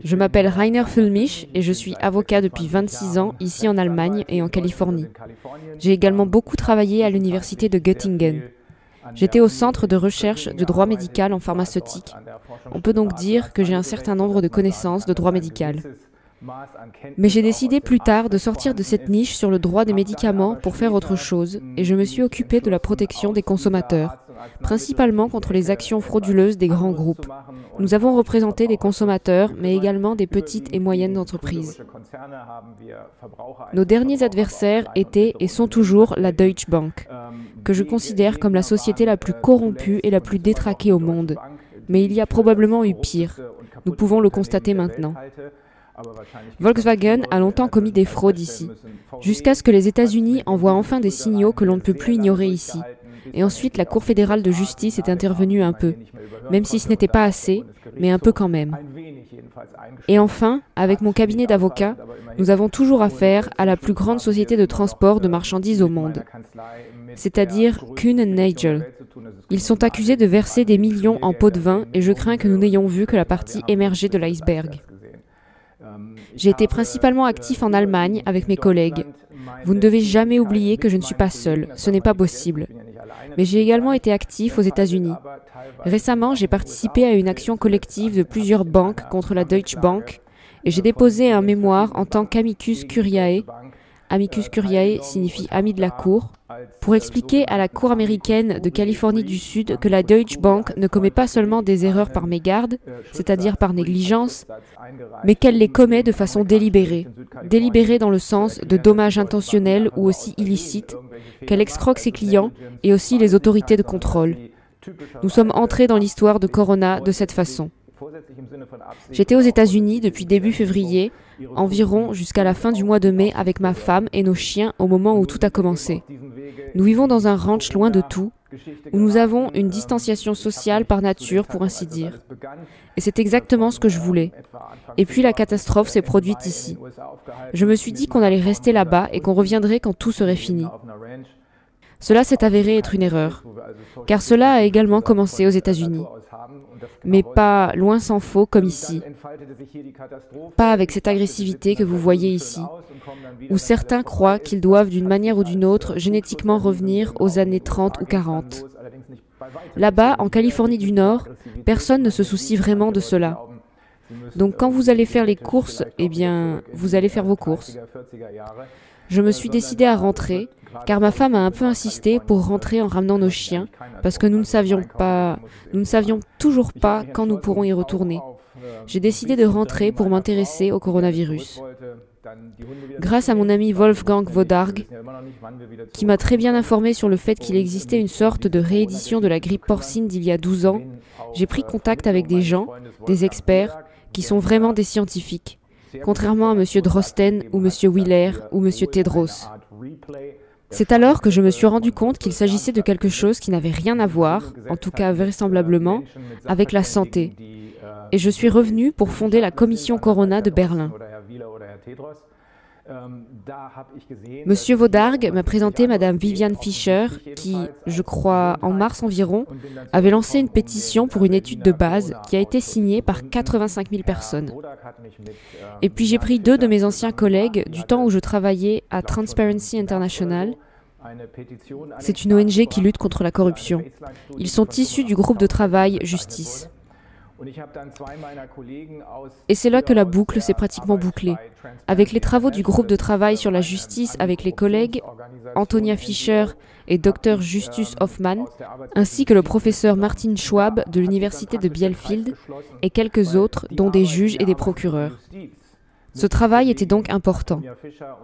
Je m'appelle Rainer Füllmich et je suis avocat depuis 26 ans ici en Allemagne et en Californie. J'ai également beaucoup travaillé à l'université de Göttingen. J'étais au centre de recherche de droit médical en pharmaceutique. On peut donc dire que j'ai un certain nombre de connaissances de droit médical. Mais j'ai décidé plus tard de sortir de cette niche sur le droit des médicaments pour faire autre chose et je me suis occupé de la protection des consommateurs, principalement contre les actions frauduleuses des grands groupes. Nous avons représenté des consommateurs, mais également des petites et moyennes entreprises. Nos derniers adversaires étaient et sont toujours la Deutsche Bank, que je considère comme la société la plus corrompue et la plus détraquée au monde. Mais il y a probablement eu pire. Nous pouvons le constater maintenant. Volkswagen a longtemps commis des fraudes ici, jusqu'à ce que les États-Unis envoient enfin des signaux que l'on ne peut plus ignorer ici. Et ensuite, la Cour fédérale de justice est intervenue un peu, même si ce n'était pas assez, mais un peu quand même. Et enfin, avec mon cabinet d'avocats, nous avons toujours affaire à la plus grande société de transport de marchandises au monde, c'est-à-dire Kuehne & Nagel. Ils sont accusés de verser des millions en pots de vin et je crains que nous n'ayons vu que la partie émergée de l'iceberg. J'ai été principalement actif en Allemagne avec mes collègues. Vous ne devez jamais oublier que je ne suis pas seul, ce n'est pas possible. Mais j'ai également été actif aux États-Unis. Récemment, j'ai participé à une action collective de plusieurs banques contre la Deutsche Bank et j'ai déposé un mémoire en tant qu'amicus curiae. Amicus curiae signifie ami de la Cour, pour expliquer à la Cour américaine de Californie du Sud que la Deutsche Bank ne commet pas seulement des erreurs par mégarde, c'est-à-dire par négligence, mais qu'elle les commet de façon délibérée. Délibérée dans le sens de dommages intentionnels ou aussi illicites, qu'elle escroque ses clients et aussi les autorités de contrôle. Nous sommes entrés dans l'histoire de Corona de cette façon. J'étais aux États-Unis depuis début février, environ jusqu'à la fin du mois de mai avec ma femme et nos chiens au moment où tout a commencé. Nous vivons dans un ranch loin de tout, où nous avons une distanciation sociale par nature, pour ainsi dire. Et c'est exactement ce que je voulais. Et puis la catastrophe s'est produite ici. Je me suis dit qu'on allait rester là-bas et qu'on reviendrait quand tout serait fini. Cela s'est avéré être une erreur, car cela a également commencé aux États-Unis. Mais pas loin s'en faut comme ici. Pas avec cette agressivité que vous voyez ici, où certains croient qu'ils doivent d'une manière ou d'une autre génétiquement revenir aux années 30 ou 40. Là-bas, en Californie du Nord, personne ne se soucie vraiment de cela. Donc quand vous allez faire les courses, eh bien, vous allez faire vos courses. Je me suis décidé à rentrer, car ma femme a un peu insisté pour rentrer en ramenant nos chiens, parce que nous ne savions toujours pas quand nous pourrons y retourner. J'ai décidé de rentrer pour m'intéresser au coronavirus. Grâce à mon ami Wolfgang Wodarg, qui m'a très bien informé sur le fait qu'il existait une sorte de réédition de la grippe porcine d'il y a 12 ans, j'ai pris contact avec des gens, des experts, qui sont vraiment des scientifiques, contrairement à M. Drosten ou M. Wheeler ou M. Tedros. C'est alors que je me suis rendu compte qu'il s'agissait de quelque chose qui n'avait rien à voir, en tout cas vraisemblablement, avec la santé. Et je suis revenu pour fonder la commission Corona de Berlin. Monsieur Wodarg m'a présenté Madame Viviane Fischer qui, je crois, en mars environ, avait lancé une pétition pour une étude de base qui a été signée par 85 000 personnes. Et puis j'ai pris 2 de mes anciens collègues du temps où je travaillais à Transparency International. C'est une ONG qui lutte contre la corruption. Ils sont issus du groupe de travail Justice. Et c'est là que la boucle s'est pratiquement bouclée. Avec les travaux du groupe de travail sur la justice avec les collègues Antonia Fischer et Dr Justus Hoffmann, ainsi que le professeur Martin Schwab de l'université de Bielefeld et quelques autres, dont des juges et des procureurs. Ce travail était donc important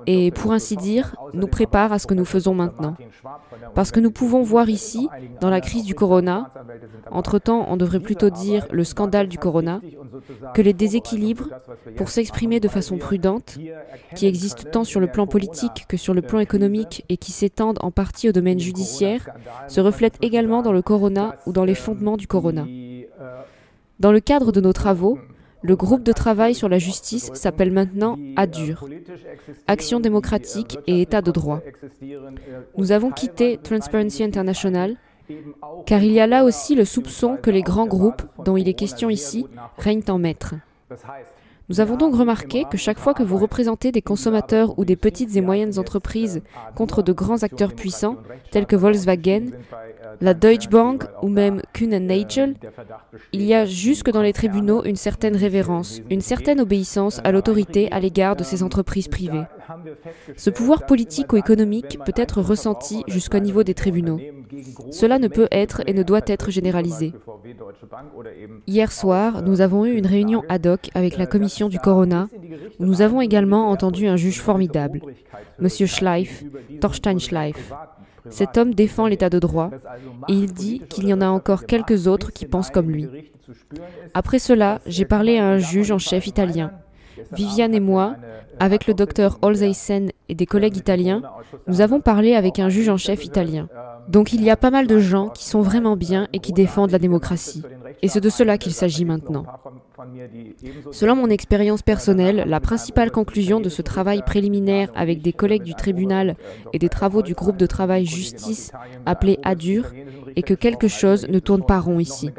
et, pour ainsi dire, nous prépare à ce que nous faisons maintenant. Parce que nous pouvons voir ici, dans la crise du corona, entre-temps on devrait plutôt dire le scandale du corona, que les déséquilibres, pour s'exprimer de façon prudente, qui existent tant sur le plan politique que sur le plan économique et qui s'étendent en partie au domaine judiciaire, se reflètent également dans le corona ou dans les fondements du corona. Dans le cadre de nos travaux, le groupe de travail sur la justice s'appelle maintenant ADUR, Action démocratique et État de droit. Nous avons quitté Transparency International, car il y a là aussi le soupçon que les grands groupes, dont il est question ici, règnent en maître. Nous avons donc remarqué que chaque fois que vous représentez des consommateurs ou des petites et moyennes entreprises contre de grands acteurs puissants, tels que Volkswagen, la Deutsche Bank ou même Kuhn & Nagel, il y a jusque dans les tribunaux une certaine révérence, une certaine obéissance à l'autorité à l'égard de ces entreprises privées. Ce pouvoir politique ou économique peut être ressenti jusqu'au niveau des tribunaux. Cela ne peut être et ne doit être généralisé. Hier soir, nous avons eu une réunion ad hoc avec la commission du Corona, où nous avons également entendu un juge formidable, M. Schleif, Thorstein Schleif. Cet homme défend l'état de droit et il dit qu'il y en a encore quelques autres qui pensent comme lui. Après cela, j'ai parlé à un juge en chef italien. Viviane et moi, avec le docteur Olseisen et des collègues italiens, nous avons parlé avec un juge en chef italien. Donc il y a pas mal de gens qui sont vraiment bien et qui défendent la démocratie. Et c'est de cela qu'il s'agit maintenant. Selon mon expérience personnelle, la principale conclusion de ce travail préliminaire avec des collègues du tribunal et des travaux du groupe de travail justice appelé ADUR est que quelque chose ne tourne pas rond ici.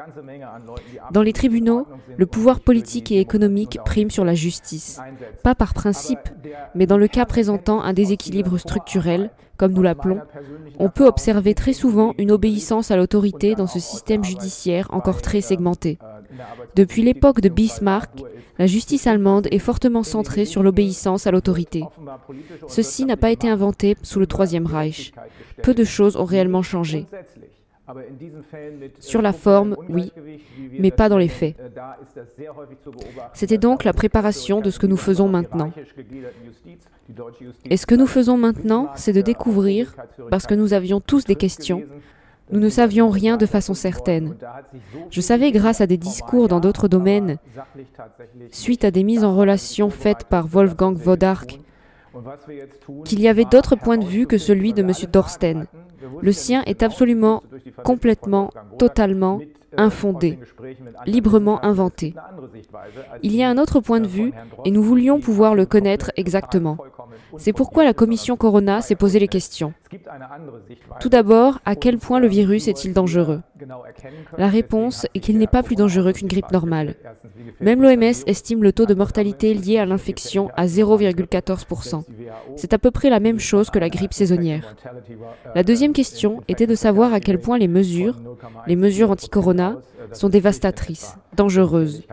Dans les tribunaux, le pouvoir politique et économique prime sur la justice. Pas par principe, mais dans le cas présentant un déséquilibre structurel, comme nous l'appelons, on peut observer très souvent une obéissance à l'autorité dans ce système judiciaire encore très segmenté. Depuis l'époque de Bismarck, la justice allemande est fortement centrée sur l'obéissance à l'autorité. Ceci n'a pas été inventé sous le Troisième Reich. Peu de choses ont réellement changé. Sur la forme, oui, mais pas dans les faits. C'était donc la préparation de ce que nous faisons maintenant. Et ce que nous faisons maintenant, c'est de découvrir, parce que nous avions tous des questions, nous ne savions rien de façon certaine. Je savais grâce à des discours dans d'autres domaines, suite à des mises en relation faites par Wolfgang Wodark, qu'il y avait d'autres points de vue que celui de M. Thorsten. Le sien est absolument, complètement, totalement infondé, librement inventé. Il y a un autre point de vue et nous voulions pouvoir le connaître exactement. C'est pourquoi la commission Corona s'est posé les questions. Tout d'abord, à quel point le virus est-il dangereux? La réponse est qu'il n'est pas plus dangereux qu'une grippe normale. Même l'OMS estime le taux de mortalité lié à l'infection à 0,14%. C'est à peu près la même chose que la grippe saisonnière. La deuxième question était de savoir à quel point les mesures anti-corona, sont dévastatrices, dangereuses,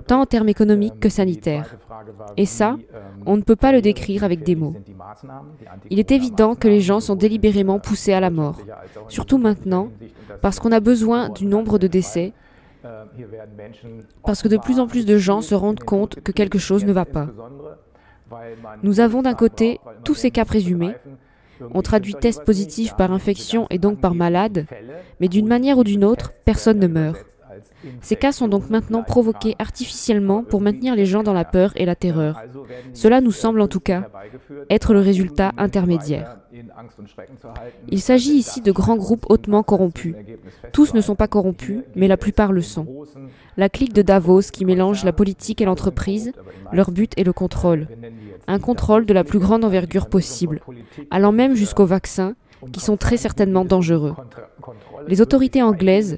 tant en termes économiques que sanitaires. Et ça, on ne peut pas le décrire avec des mots. Il est évident que les gens sont délibérément poussés à la mort, surtout maintenant, parce qu'on a besoin du nombre de décès, parce que de plus en plus de gens se rendent compte que quelque chose ne va pas. Nous avons d'un côté tous ces cas présumés. On traduit test positif par infection et donc par malade, mais d'une manière ou d'une autre, personne ne meurt. Ces cas sont donc maintenant provoqués artificiellement pour maintenir les gens dans la peur et la terreur. Cela nous semble en tout cas être le résultat intermédiaire. Il s'agit ici de grands groupes hautement corrompus. Tous ne sont pas corrompus, mais la plupart le sont. La clique de Davos qui mélange la politique et l'entreprise, leur but est le contrôle. Un contrôle de la plus grande envergure possible, allant même jusqu'aux vaccins, qui sont très certainement dangereux. Les autorités anglaises,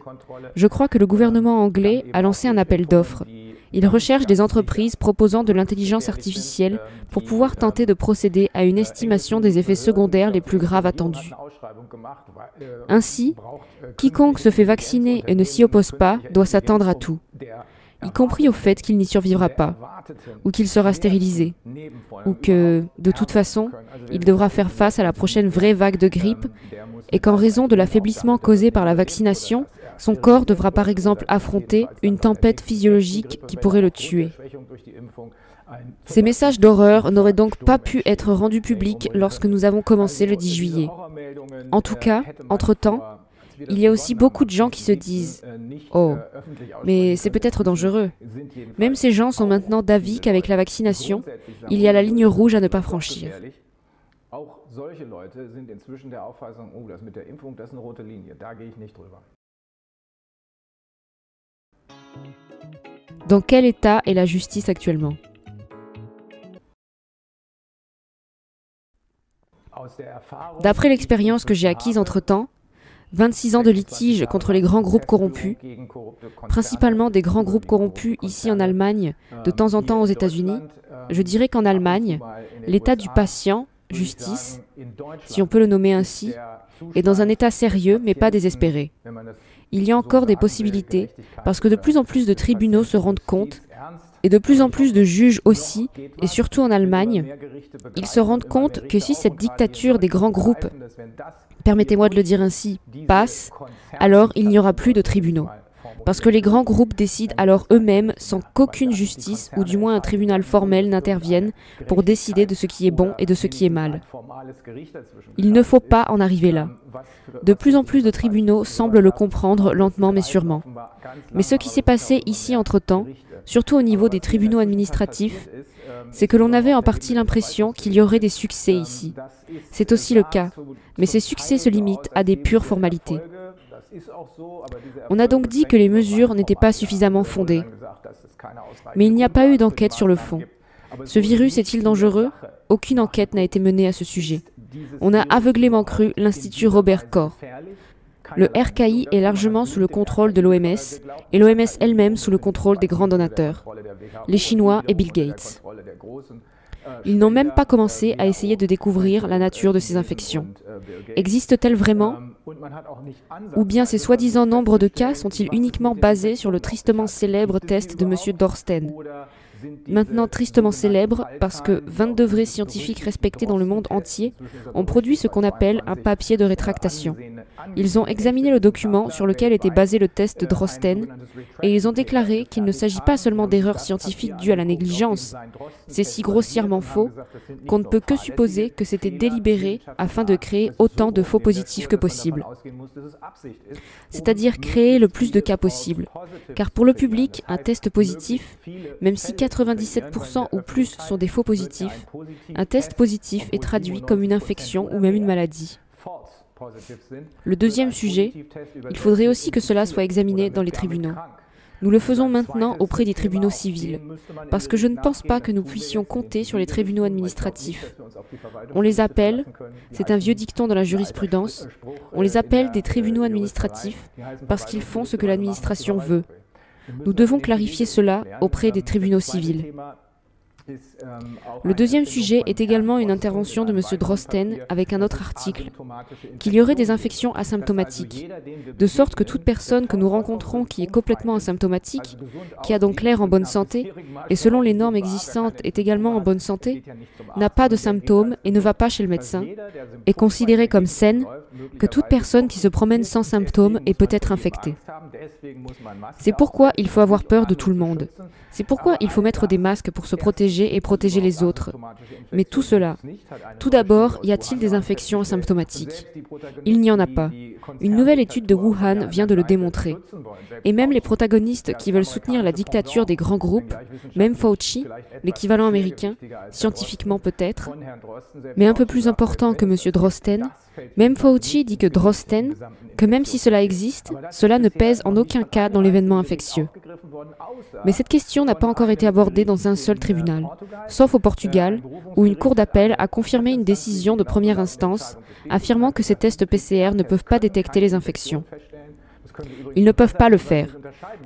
je crois que le gouvernement anglais a lancé un appel d'offres. Il recherche des entreprises proposant de l'intelligence artificielle pour pouvoir tenter de procéder à une estimation des effets secondaires les plus graves attendus. Ainsi, quiconque se fait vacciner et ne s'y oppose pas doit s'attendre à tout, y compris au fait qu'il n'y survivra pas, ou qu'il sera stérilisé, ou que, de toute façon, il devra faire face à la prochaine vraie vague de grippe, et qu'en raison de l'affaiblissement causé par la vaccination, son corps devra par exemple affronter une tempête physiologique qui pourrait le tuer. Ces messages d'horreur n'auraient donc pas pu être rendus publics lorsque nous avons commencé le 10 juillet. En tout cas, entre-temps, il y a aussi beaucoup de gens qui se disent « Oh, mais c'est peut-être dangereux ». Même ces gens sont maintenant d'avis qu'avec la vaccination, il y a la ligne rouge à ne pas franchir. Dans quel état est la justice actuellement? D'après l'expérience que j'ai acquise entre-temps, 26 ans de litige contre les grands groupes corrompus, principalement des grands groupes corrompus ici en Allemagne, de temps en temps aux États-Unis. Je dirais qu'en Allemagne, l'état du patient, justice, si on peut le nommer ainsi, est dans un état sérieux mais pas désespéré. Il y a encore des possibilités parce que de plus en plus de tribunaux se rendent compte, et de plus en plus de juges aussi, et surtout en Allemagne, ils se rendent compte que si cette dictature des grands groupes, permettez-moi de le dire ainsi, passe, alors il n'y aura plus de tribunaux. Parce que les grands groupes décident alors eux-mêmes sans qu'aucune justice, ou du moins un tribunal formel, n'intervienne pour décider de ce qui est bon et de ce qui est mal. Il ne faut pas en arriver là. De plus en plus de tribunaux semblent le comprendre lentement mais sûrement. Mais ce qui s'est passé ici entre-temps, surtout au niveau des tribunaux administratifs, c'est que l'on avait en partie l'impression qu'il y aurait des succès ici. C'est aussi le cas, mais ces succès se limitent à des pures formalités. On a donc dit que les mesures n'étaient pas suffisamment fondées. Mais il n'y a pas eu d'enquête sur le fond. Ce virus est-il dangereux? Aucune enquête n'a été menée à ce sujet. On a aveuglément cru l'Institut Robert Koch. Le RKI est largement sous le contrôle de l'OMS et l'OMS elle-même sous le contrôle des grands donateurs, les Chinois et Bill Gates. Ils n'ont même pas commencé à essayer de découvrir la nature de ces infections. Existe-t-elle vraiment? Ou bien ces soi-disant nombres de cas sont-ils uniquement basés sur le tristement célèbre test de M. Drosten? Maintenant tristement célèbre parce que 22 vrais scientifiques respectés dans le monde entier ont produit ce qu'on appelle un papier de rétractation. Ils ont examiné le document sur lequel était basé le test de Drosten et ils ont déclaré qu'il ne s'agit pas seulement d'erreurs scientifiques dues à la négligence. C'est si grossièrement faux qu'on ne peut que supposer que c'était délibéré afin de créer autant de faux positifs que possible. C'est-à-dire créer le plus de cas possible. Car pour le public, un test positif, même si 97% ou plus sont des faux positifs, un test positif est traduit comme une infection ou même une maladie. Le deuxième sujet, il faudrait aussi que cela soit examiné dans les tribunaux. Nous le faisons maintenant auprès des tribunaux civils, parce que je ne pense pas que nous puissions compter sur les tribunaux administratifs. On les appelle, c'est un vieux dicton dans la jurisprudence, on les appelle des tribunaux administratifs parce qu'ils font ce que l'administration veut. Nous devons clarifier cela auprès des tribunaux civils. Le deuxième sujet est également une intervention de M. Drosten avec un autre article, qu'il y aurait des infections asymptomatiques, de sorte que toute personne que nous rencontrons qui est complètement asymptomatique, qui a donc l'air en bonne santé, et selon les normes existantes est également en bonne santé, n'a pas de symptômes et ne va pas chez le médecin, est considérée comme saine, que toute personne qui se promène sans symptômes est peut-être infectée. C'est pourquoi il faut avoir peur de tout le monde. C'est pourquoi il faut mettre des masques pour se protéger et protéger les autres. Mais tout cela, tout d'abord, y a-t-il des infections asymptomatiques? Il n'y en a pas. Une nouvelle étude de Wuhan vient de le démontrer. Et même les protagonistes qui veulent soutenir la dictature des grands groupes, même Fauci, l'équivalent américain, scientifiquement peut-être, mais un peu plus important que M. Drosten, même Fauci dit que Drosten, que même si cela existe, cela ne pèse en aucun cas dans l'événement infectieux. Mais cette question n'a pas encore été abordée dans un seul tribunal, sauf au Portugal, où une cour d'appel a confirmé une décision de première instance, affirmant que ces tests PCR ne peuvent pas détecter les infections. Ils ne peuvent pas le faire.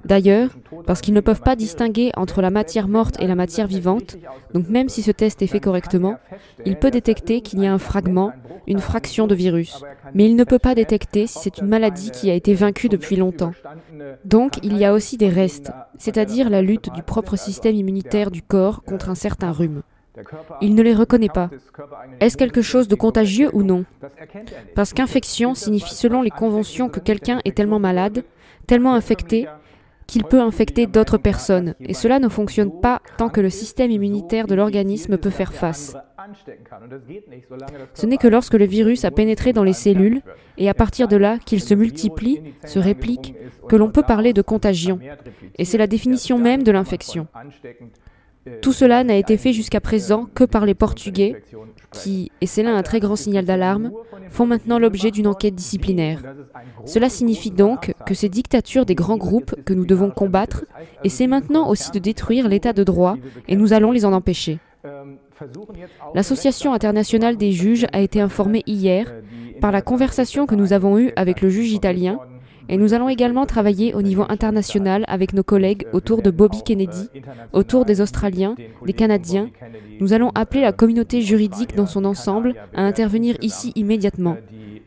D'ailleurs, parce qu'ils ne peuvent pas distinguer entre la matière morte et la matière vivante, donc même si ce test est fait correctement, il peut détecter qu'il y a un fragment, une fraction de virus. Mais il ne peut pas détecter si c'est une maladie qui a été vaincue depuis longtemps. Donc, il y a aussi des restes, c'est-à-dire la lutte du propre système immunitaire du corps contre un certain rhume. Il ne les reconnaît pas. Est-ce quelque chose de contagieux ou non? Parce qu'infection signifie selon les conventions que quelqu'un est tellement malade, tellement infecté, qu'il peut infecter d'autres personnes, et cela ne fonctionne pas tant que le système immunitaire de l'organisme peut faire face. Ce n'est que lorsque le virus a pénétré dans les cellules, et à partir de là qu'il se multiplie, se réplique, que l'on peut parler de contagion, et c'est la définition même de l'infection. Tout cela n'a été fait jusqu'à présent que par les Portugais qui, et c'est là un très grand signal d'alarme, font maintenant l'objet d'une enquête disciplinaire. Cela signifie donc que ces dictatures des grands groupes que nous devons combattre, et c'est maintenant aussi de détruire l'état de droit, et nous allons les en empêcher. L'Association internationale des juges a été informée hier par la conversation que nous avons eue avec le juge italien, et nous allons également travailler au niveau international avec nos collègues autour de Bobby Kennedy, autour des Australiens, des Canadiens. Nous allons appeler la communauté juridique dans son ensemble à intervenir ici immédiatement,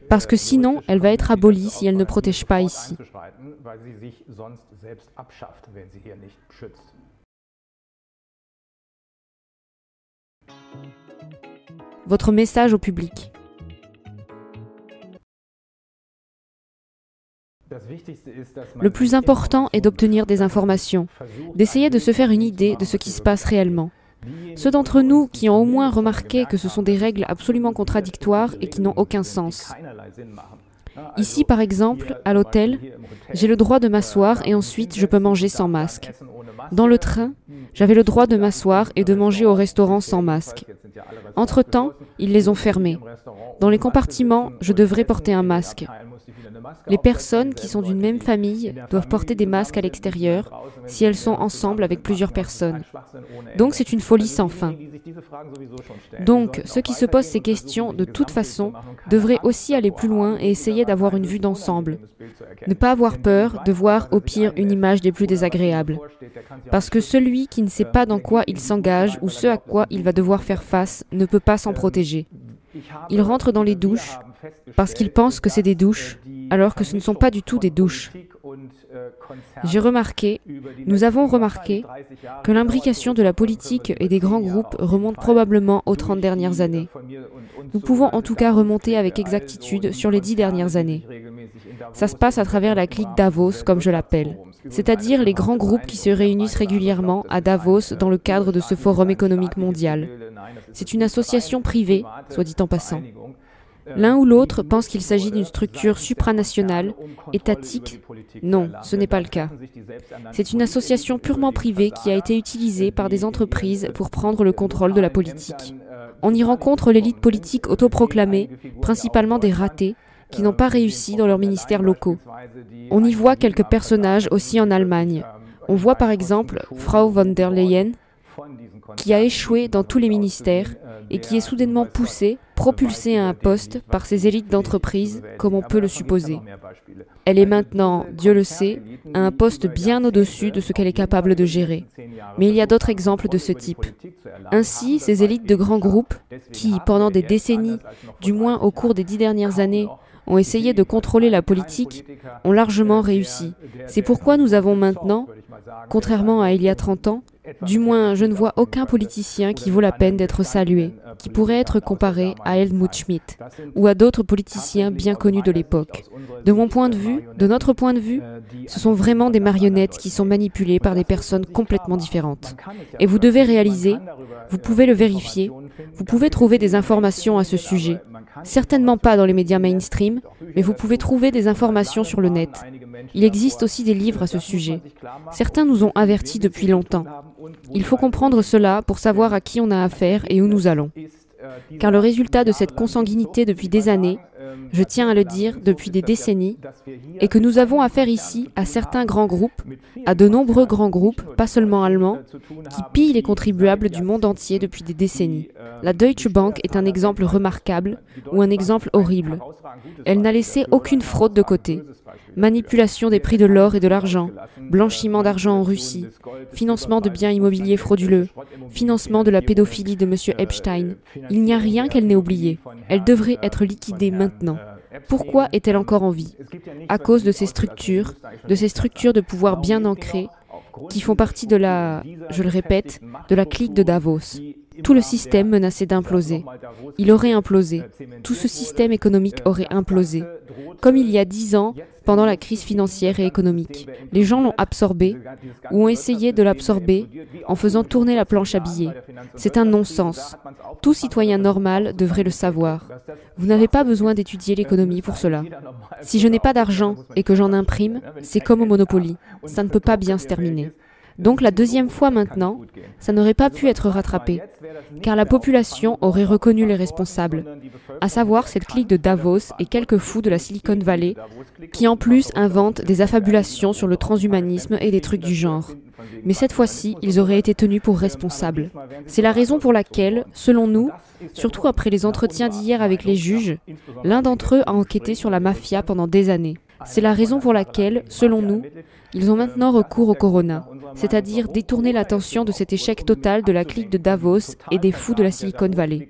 parce que sinon, elle va être abolie si elle ne protège pas ici. Votre message au public. Le plus important est d'obtenir des informations, d'essayer de se faire une idée de ce qui se passe réellement. Ceux d'entre nous qui ont au moins remarqué que ce sont des règles absolument contradictoires et qui n'ont aucun sens. Ici, par exemple, à l'hôtel, j'ai le droit de m'asseoir et ensuite je peux manger sans masque. Dans le train, j'avais le droit de m'asseoir et de manger au restaurant sans masque. Entre-temps, ils les ont fermés. Dans les compartiments, je devrais porter un masque. Les personnes qui sont d'une même famille doivent porter des masques à l'extérieur si elles sont ensemble avec plusieurs personnes. Donc c'est une folie sans fin. Donc ceux qui se posent ces questions de toute façon devraient aussi aller plus loin et essayer d'avoir une vue d'ensemble. Ne pas avoir peur de voir au pire une image des plus désagréables. Parce que celui qui ne sait pas dans quoi il s'engage ou ce à quoi il va devoir faire face ne peut pas s'en protéger. Il rentre dans les douches parce qu'il pense que c'est des douches, alors que ce ne sont pas du tout des douches. Nous avons remarqué que l'imbrication de la politique et des grands groupes remonte probablement aux 30 dernières années. Nous pouvons en tout cas remonter avec exactitude sur les 10 dernières années. Ça se passe à travers la clique Davos, comme je l'appelle, c'est-à-dire les grands groupes qui se réunissent régulièrement à Davos dans le cadre de ce forum économique mondial. C'est une association privée, soit dit en passant. L'un ou l'autre pense qu'il s'agit d'une structure supranationale, étatique. Non, ce n'est pas le cas. C'est une association purement privée qui a été utilisée par des entreprises pour prendre le contrôle de la politique. On y rencontre l'élite politique autoproclamée, principalement des ratés, qui n'ont pas réussi dans leurs ministères locaux. On y voit quelques personnages aussi en Allemagne. On voit par exemple Frau von der Leyen, qui a échoué dans tous les ministères et qui est soudainement poussée, propulsée à un poste par ces élites d'entreprise, comme on peut le supposer. Elle est maintenant, Dieu le sait, à un poste bien au-dessus de ce qu'elle est capable de gérer. Mais il y a d'autres exemples de ce type. Ainsi, ces élites de grands groupes, qui, pendant des décennies, du moins au cours des 10 dernières années, ont essayé de contrôler la politique, ont largement réussi. C'est pourquoi nous avons maintenant, contrairement à il y a 30 ans, du moins je ne vois aucun politicien qui vaut la peine d'être salué, qui pourrait être comparé à Helmut Schmidt ou à d'autres politiciens bien connus de l'époque. De mon point de vue, de notre point de vue, ce sont vraiment des marionnettes qui sont manipulées par des personnes complètement différentes. Et vous devez réaliser, vous pouvez le vérifier, vous pouvez trouver des informations à ce sujet. Certainement pas dans les médias mainstream, mais vous pouvez trouver des informations sur le net. Il existe aussi des livres à ce sujet. Certains nous ont avertis depuis longtemps. Il faut comprendre cela pour savoir à qui on a affaire et où nous allons. Car le résultat de cette consanguinité depuis des années, je tiens à le dire depuis des décennies, est que nous avons affaire ici à certains grands groupes, à de nombreux grands groupes, pas seulement allemands, qui pillent les contribuables du monde entier depuis des décennies. La Deutsche Bank est un exemple remarquable ou un exemple horrible. Elle n'a laissé aucune fraude de côté. Manipulation des prix de l'or et de l'argent, blanchiment d'argent en Russie, financement de biens immobiliers frauduleux, financement de la pédophilie de M. Epstein. Il n'y a rien qu'elle n'ait oublié. Elle devrait être liquidée maintenant. Pourquoi est-elle encore en vie? À cause de ces structures de pouvoir bien ancrées, qui font partie de la, je le répète, de la clique de Davos. Tout le système menaçait d'imploser. Il aurait implosé. Tout ce système économique aurait implosé. Comme il y a 10 ans, pendant la crise financière et économique. Les gens l'ont absorbé, ou ont essayé de l'absorber, en faisant tourner la planche à billets. C'est un non-sens. Tout citoyen normal devrait le savoir. Vous n'avez pas besoin d'étudier l'économie pour cela. Si je n'ai pas d'argent et que j'en imprime, c'est comme au Monopoly. Ça ne peut pas bien se terminer. Donc la deuxième fois maintenant, ça n'aurait pas pu être rattrapé, car la population aurait reconnu les responsables, à savoir cette clique de Davos et quelques fous de la Silicon Valley, qui en plus inventent des affabulations sur le transhumanisme et des trucs du genre. Mais cette fois-ci, ils auraient été tenus pour responsables. C'est la raison pour laquelle, selon nous, surtout après les entretiens d'hier avec les juges, l'un d'entre eux a enquêté sur la mafia pendant des années. C'est la raison pour laquelle, selon nous, ils ont maintenant recours au corona, c'est-à-dire détourner l'attention de cet échec total de la clique de Davos et des fous de la Silicon Valley.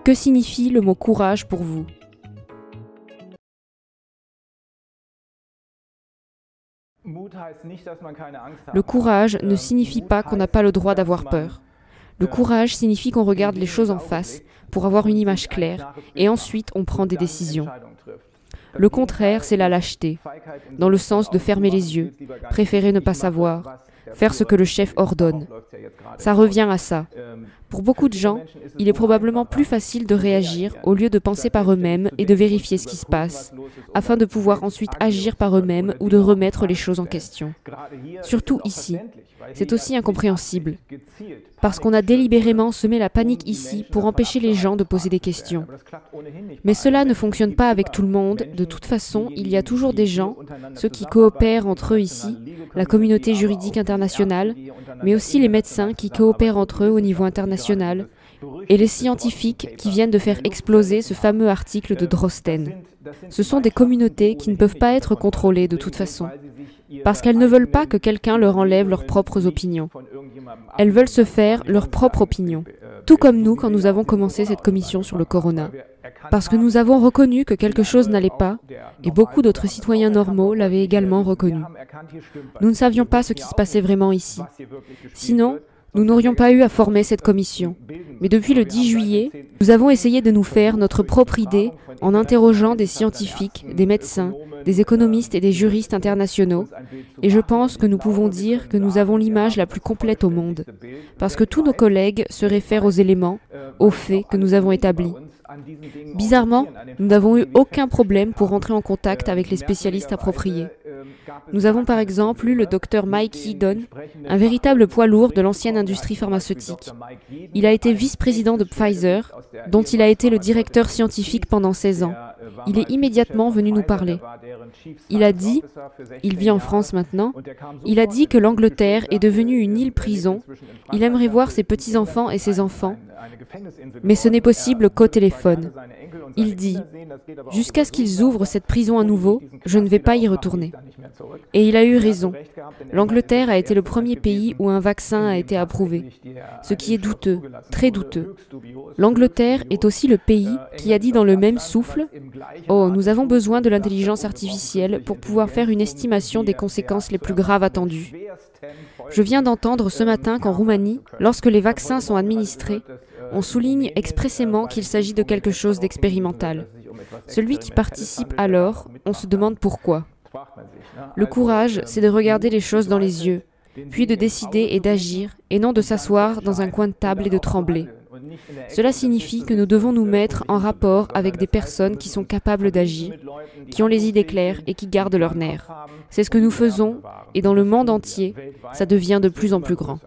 Que signifie le mot courage pour vous ? Le courage ne signifie pas qu'on n'a pas le droit d'avoir peur. Le courage signifie qu'on regarde les choses en face pour avoir une image claire et ensuite on prend des décisions. Le contraire, c'est la lâcheté, dans le sens de fermer les yeux, préférer ne pas savoir, faire ce que le chef ordonne. Ça revient à ça. Pour beaucoup de gens, il est probablement plus facile de réagir au lieu de penser par eux-mêmes et de vérifier ce qui se passe, afin de pouvoir ensuite agir par eux-mêmes ou de remettre les choses en question. Surtout ici. C'est aussi incompréhensible, parce qu'on a délibérément semé la panique ici pour empêcher les gens de poser des questions. Mais cela ne fonctionne pas avec tout le monde. De toute façon, il y a toujours des gens, ceux qui coopèrent entre eux ici, la communauté juridique internationale, mais aussi les médecins qui coopèrent entre eux au niveau international, et les scientifiques qui viennent de faire exploser ce fameux article de Drosten. Ce sont des communautés qui ne peuvent pas être contrôlées de toute façon, parce qu'elles ne veulent pas que quelqu'un leur enlève leurs propres opinions. Elles veulent se faire leur propre opinion, tout comme nous quand nous avons commencé cette commission sur le corona. Parce que nous avons reconnu que quelque chose n'allait pas, et beaucoup d'autres citoyens normaux l'avaient également reconnu. Nous ne savions pas ce qui se passait vraiment ici. Sinon, nous n'aurions pas eu à former cette commission. Mais depuis le 10 juillet, nous avons essayé de nous faire notre propre idée en interrogeant des scientifiques, des médecins, des économistes et des juristes internationaux, et je pense que nous pouvons dire que nous avons l'image la plus complète au monde, parce que tous nos collègues se réfèrent aux éléments, aux faits que nous avons établis. Bizarrement, nous n'avons eu aucun problème pour rentrer en contact avec les spécialistes appropriés. Nous avons par exemple eu le docteur Mike Yeadon, un véritable poids lourd de l'ancienne industrie pharmaceutique. Il a été vice-président de Pfizer, dont il a été le directeur scientifique pendant 16 ans. Il est immédiatement venu nous parler. Il a dit, il vit en France maintenant, il a dit que l'Angleterre est devenue une île-prison. Il aimerait voir ses petits-enfants et ses enfants, mais ce n'est possible qu'au téléphone. Il dit, jusqu'à ce qu'ils ouvrent cette prison à nouveau, je ne vais pas y retourner. Et il a eu raison. L'Angleterre a été le premier pays où un vaccin a été approuvé, ce qui est douteux, très douteux. L'Angleterre est aussi le pays qui a dit dans le même souffle « Oh, nous avons besoin de l'intelligence artificielle pour pouvoir faire une estimation des conséquences les plus graves attendues. » Je viens d'entendre ce matin qu'en Roumanie, lorsque les vaccins sont administrés, on souligne expressément qu'il s'agit de quelque chose d'expérimental. Celui qui participe alors, on se demande pourquoi. Le courage, c'est de regarder les choses dans les yeux, puis de décider et d'agir, et non de s'asseoir dans un coin de table et de trembler. Cela signifie que nous devons nous mettre en rapport avec des personnes qui sont capables d'agir, qui ont les idées claires et qui gardent leurs nerfs. C'est ce que nous faisons, et dans le monde entier, ça devient de plus en plus grand.